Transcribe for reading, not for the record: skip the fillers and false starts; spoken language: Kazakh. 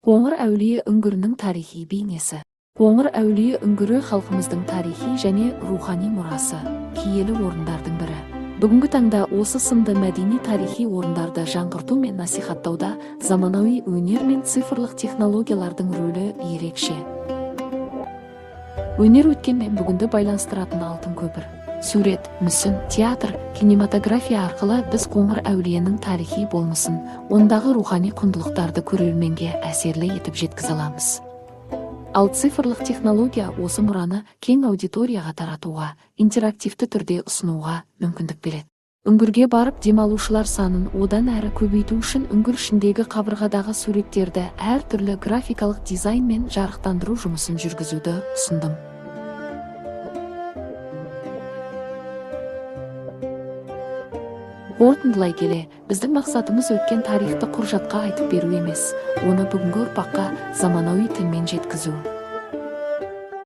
Қоңыр әулие үңгірінің тарихи бейнесі. Қоңыр әулие үңгірі халқымыздың тарихи және рухани мұрасы, киелі орындардың бірі. Бүгінгі таңда осы сынды мәдени тарихи орындарды жаңғырту мен насихаттауда заманауи өнер мен цифрлық технологиялардың рөлі ерекше. Өнер өткен мен бүгінді байланыстыратын алтын көпір. Сурет, мүсін, театр, кинематография арқылы біз Қоңыр әулиенің тарихи болмысын, ондағы рухани құндылықтарды көрерменге әсерлі етіп жеткізе аламыз. Ал цифрлық технология осы мұраны кең аудиторияға таратуға, интерактивті түрде ұсынуға мүмкіндік береді. Үңгірге барып демалушылар санын одан әрі көбейту үшін үңгір ішіндегі қабырғадағы суреттерді әртүрлі графикалық дизайн мен жарықтандыру жұмысын жүргізуді ұсындым. Қорытындылай келе, біздің мақсатымыз өткен тарихты құр жатқа айтып беру емес, оны бүгінгі ұрпаққа заманауи тілмен жеткізу.